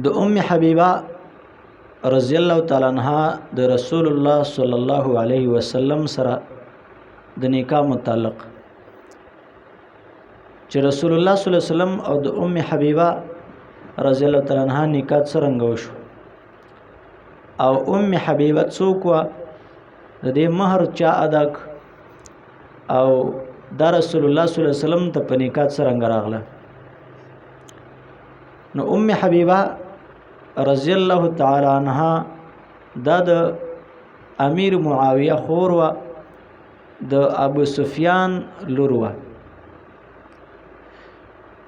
د حبیبه رضی الله تعالی عنها د رسول الله صلی الله علیه وسلم سره د نکاح متعلق چې رسول الله صلی الله علیه وسلم او د حبیبه رضی الله تعالی عنها نکاح څنګه وشو او حبیبه څوک و د دې مہر چا ادا او دا رسول الله صلی الله علیه وسلم ته په نکاح څنګه راغله نو حبیبه رضی الله تعالی عنها دا د امیر معاویه خور و د ابو سفیان لور و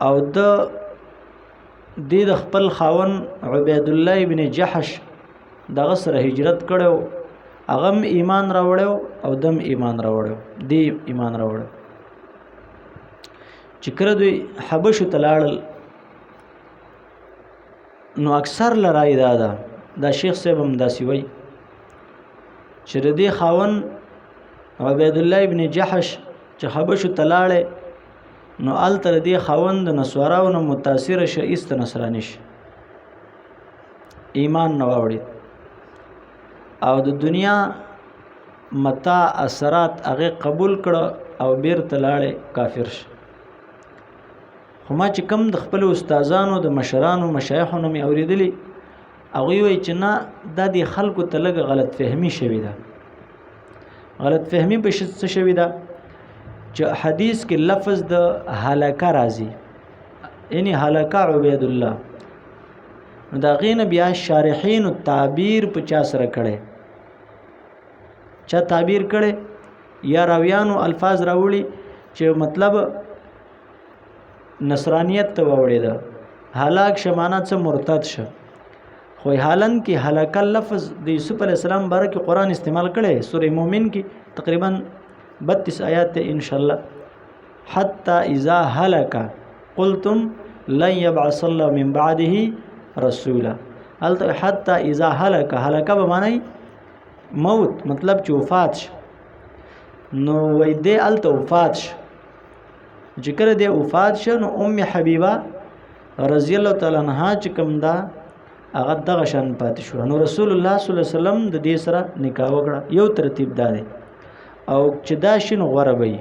او د خپل خاون عبید الله ابن جحش دغه سره هجرت کړو هغه ایمان راوړو او دم ایمان راوړو دی ایمان راوړو چې کړه دوی حبشو تلاړل نو اکثر لرای دا شیخ صاحب هم داسې وای چې د دې خاون عبید الله ابن جحش چې حبشو تلاړې نو التر دې خاون د نسواراو نه متاثر شه است نصرانی شه ایمان نه واوړي او د دنیا متاع اثرات هغه قبول کړه او بیر تلاړې کافر شه خو ما چې کم د خپل استادانو د مشرانو مشایخونو مې اوریدلی هغه وی چې نه د دې خلکو ته لږ غلط فهمي شوی ده غلط فهمي به څه شوی ده چې حدیث کې لفظ د هلاکه راځي یعنی هلاکه عبید الله نو دا غین بیا شارحین او تعبیر په چا سره کړي چا تعبیر کړي یا راویانو الفاظ راوړي چې مطلب نصرانیت ته وړي ده هلاک شمانه څه مرتد شه خو حالن کې هلاک لفظ د یوسف علی السلام باره کې قران استعمال کړي سورې مومن کې تقریبا 32 آیات ته ان شاء الله حتى اذا هلك قلتم لن يبعث الله من بعده رسولا حتى اذا هلك به معنی موت مطلب چې وفات نو وای دې الته وفات ذکر دې وفات شنو حبیبه رضی الله تعالی عنها چې کوم دا هغه دغه شان پاتې شو نو رسول الله صلی الله علیه وسلم د دې سره نکاح وکړه یو ترتیب دا دی او چې دا شنو غوړه وي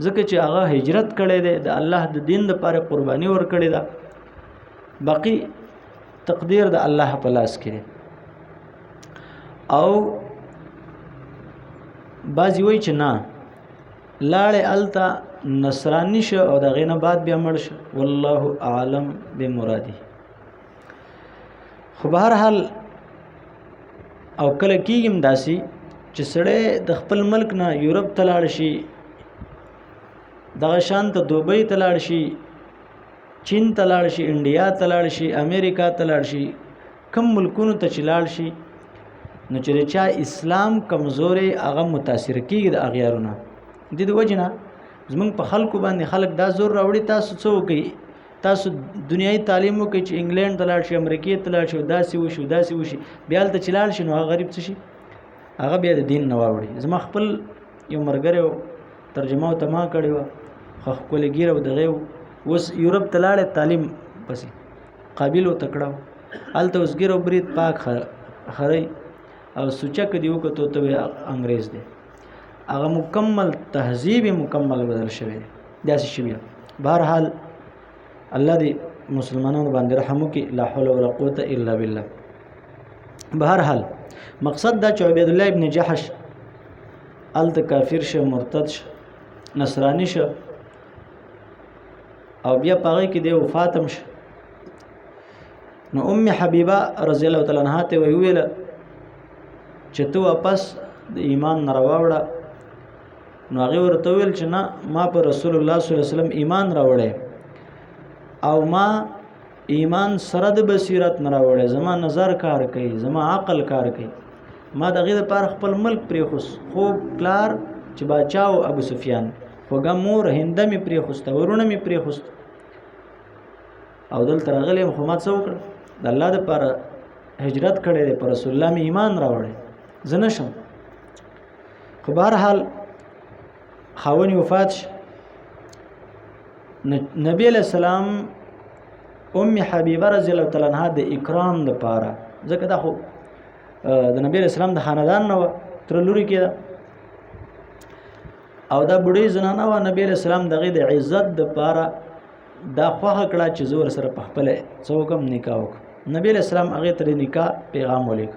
ځکه چې هغه هجرت کړي دی د الله د دین لپاره قرباني ور کړي دا باقی تقدیر د الله په لاس کې او بعضی وای چې نه لاړې التا نصرانی شه او د غینه بعد بیا مړ شه والله اعلم بمراده خو بهر حال او کله کېږم داسي چې سړی د خپل ملک نه یورپ تلاړ شي دغه شان ته دوبۍ تلاړ شي چین تلاړ شي انډیا تلاړ شي امریکا تلاړ شي کم ملکونو ته چلاړ شي نو چې چا اسلام کمزوري هغه متاثر کیږي د اغیارونه د دې وجنه زمونږ په خلکو باندې خلک دا زور راوړي تاسو څه وکي تاسو دنیوي تعلیم وکي چې انګلند تلاړ شي امریکای تلاړ شي داسې وشي بیا ته چلاړ شي نو هغه غریب څه شي هغه بیا د دین نه واوړي زما خپل یو مرګره ترجمه او تما کړی و خو خپل ګیره و دغه وس یورپ تلاړ تعلیم پسې قابل او تکړه الته اوس ګیره برید پاک خړی او سوچا کدیو کو ته انګريز دی هغه مکمل تهذیب مکمل بدل شوی داسې شوی بهر حال الله دې مسلمانانو باندې رحم وکي لا حول ولا قوت الا بالله بهر حال مقصد دا چې عبید الله ابن جحش الته کافر شه مرتد شه نصرانی شه او بیا پاره کې د وفاتم شه نو حبیبه رضی الله تعالی عنها ته ویل چې ته واپس د ایمان نه راوړه نو هغه ورته ویل چې نه ما په رسول الله صلی الله علیه وسلم ایمان راوړې او ما ایمان سره د بصیرت نه راوړې زما نظر کار کوي زما عقل کار کوي ما دغه لپاره خپل ملک پرې خو پلار چې باچاو ابو سفیان خوګه مور هنده می پرې خوسته ورونه می پرې خوست او دلته راغلی خو ما څه وکړ د الله لپاره هجرت کړې پر رسول الله می ایمان راوړې زنشم خو بهر حال خاوني وفات نبی علیہ السلام ام حبیبه رضی الله تعالی عنها د اکرام د پاره، ځکه دا خو د نبی اسلام د خاندان نه تر لوري کې او دا بډې زنانه و، نبی اسلام دغه د عزت د پاره دا خوخه کړه چې زور سره په خپل څوکم نکاح وکړه. نبی اسلام هغه ته نکاح پیغام ولیک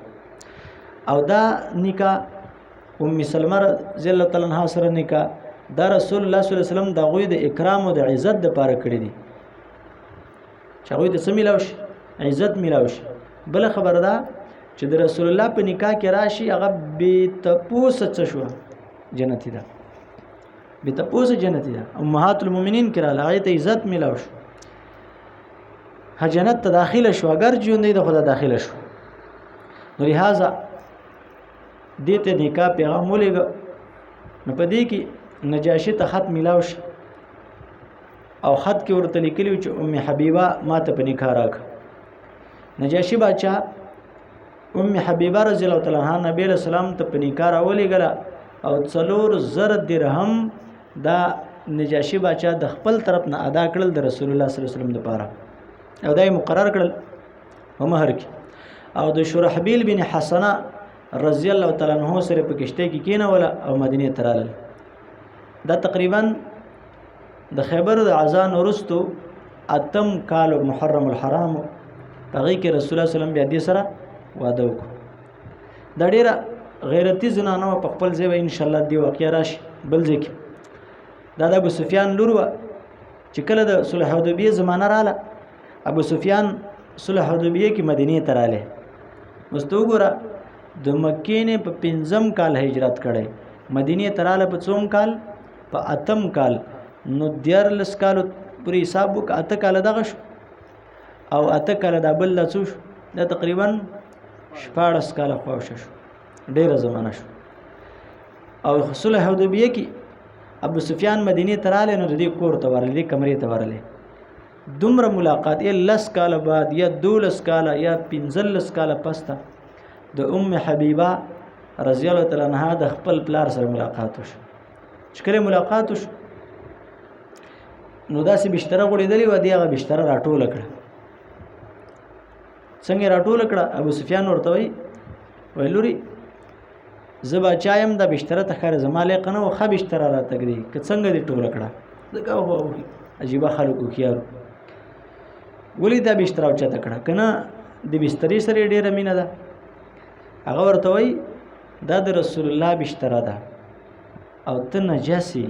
او دا نکاح ام سلمہ رضی الله تعالی عنها سره نکاح دا رسول الله صلی الله علیه وسلم د غوی د اکرام او د عزت د پاره کړی دي چې غوی ته سميلاوش عزت میلاوش. بل خبر ده چې د رسول الله په نکاح کې راشي هغه به تپوس څه شو جنتی ده، به تپوس جنتی ده. امهات المؤمنین کرا هغه ته عزت میلاوش، ها جنت ته داخله شو، اگر ژوندې د خدا داخله شو. نو لہذا دته نکاح پیغام ولېګ نو په دې کې نجاشي ته خط میلاوش او خط کې ورته لیکلی چې ام حبیبه ماته په نکاح راک. نجاشي بادشاہ ام حبیبه رضی الله تعالی عنها نبی له سلام ته په نکاح راولېګله او 4 درهم دا نجاشي بادشاہ د خپل طرف نه ادا کړل د رسول الله صلی الله علیه وسلم لپاره او دای مقرر کړل په مہر کې. او د شرحبیل بن حسنه رضی الله تعالی عنہ سره په کشته کې کېنول او مدینه ته رالل. دا تقریبا د خیبر د اذان ورستو اتم کال محرم الحرام هغه کې رسول الله صلی الله علیه وسلم بیا دې سره واده وکړ. دا ډیره غیرتی زنانه په خپل ځای ان شاء الله دی واقعیا راشي بل ځکه دا د ابو سفیان لور و چې کله د صلح حدیبیه زمانہ رااله ابو سفیان صلح حدیبیه کې مدینه ته رااله. مستوګره د مکې نه په 5م کال هجرت کړي، مدینه ته رااله په 4م کال په 8م کال، نو 14 کال پوری حساب وک 8 کال دغه شو او 8 کال د بل لڅو دا تقریبا 14 کال خوښ شو، ډیره زمانہ شو. او صلح حدیبیه کې ابو سفیان مدینه ته رااله نو د دې کور ته ورلې، د کمرې ته ورلې. دومره ملاقات یې 10 کال بعد یا 12 کال یا 15 کال پسته د ام حبیبه رضی الله تعالی عنها د خپل پلار سره ملاقات وشو. چې کله ملاقات وشو نو داسې بستر غوړېدلې و، دی هغه بستر راټول کړه. څنګه راټول کړه؟ ابو سفیان ورته وی لوري زبا چایم د بستر ته خیر زماله قنه او خ بستر را تګري که څنګه دی ټول کړه. دغه عجیب خلکو خيارو ولې دا بستر او چته کړه کنه د بسترې سره ډیره مینه ده. هغه ورته وی دا د رسول الله بستر ده او ته نجسی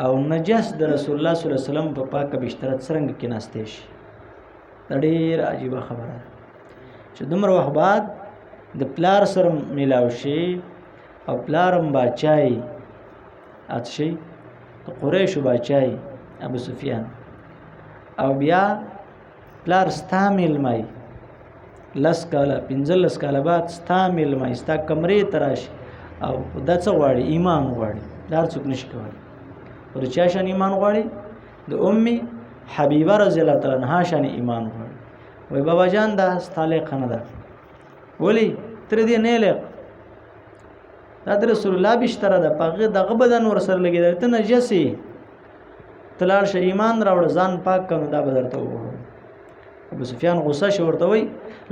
او نجس د رسول الله صلی الله علیه وسلم په پاکه بستر څنګه کې ناشته شي. دا ډیر عجیب خبره ده چې دومره وخت بعد د پلار سره ملاو شي او پلارم باچای اتشي د قریش باچای ابو سفیان او بیا پلار استعمال مای 10 کاله 15 کاله بعد استعمال مای ستا کمرې تراش او د څه غواړي ایمان غواړي دار څوک نشي کوي. ورچا شان ایمان غواړي د امي حبیبه رضی الله تعالی عنها شان ایمان غواړي. وای بابا جان دا ستاله خنه ده ولی تر دې نه لګ دا د رسول الله بشتره ده پاغه دغه بدن ور سره لګیدل ته نجسي تلار ش ایمان راوړ ځان پاک کړه دا بدرته وو. ابو سفیان غصه شو ورته وای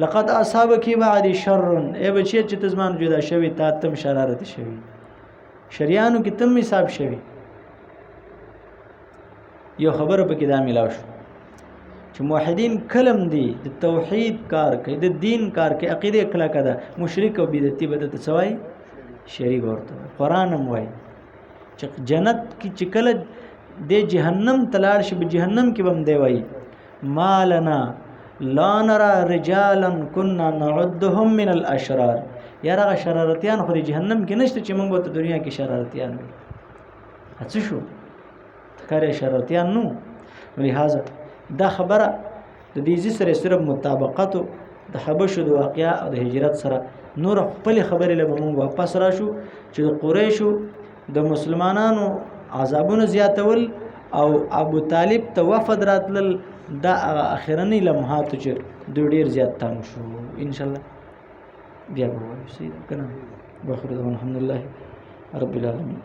لقد اصابك بعد شر ای بچی چې تزمان جدا شوی تا تم شرارت شوی شریانو کې تم حساب شوی. یو خبره پکې دا ملاو شو چې موحدین کلم دی د توحید کار کوي د دین کار کوي عقیده کلا کده مشرک او بدعتي بدعت سوای شریک ورته قران هم وای چې جنت کی چکل د جهنم تلاړ شي به جهنم کې بم دی وای مالنا لا نرى رجالا كنا نعدهم من الاشرار. یاره شرارتیان خو د جهنم کې نشته چې موږ په دنیا کې شرارتیان وي. اڅ شو کاري شرارتیان نو. لہذا دا خبره د دې سره صرف مطابقت د حبشو د واقعیا او د هجرت سره نور خپل خبرې له موږ واپس راشو چې د قریشو د مسلمانانو عذابونه زیاتول او ابو طالب ته وفد راتل دا اخرنی لمحات چې د ډیر زیات تام شو. ان شاء الله بیا به وایو سید کنه. واخر الحمدلله رب العالمین.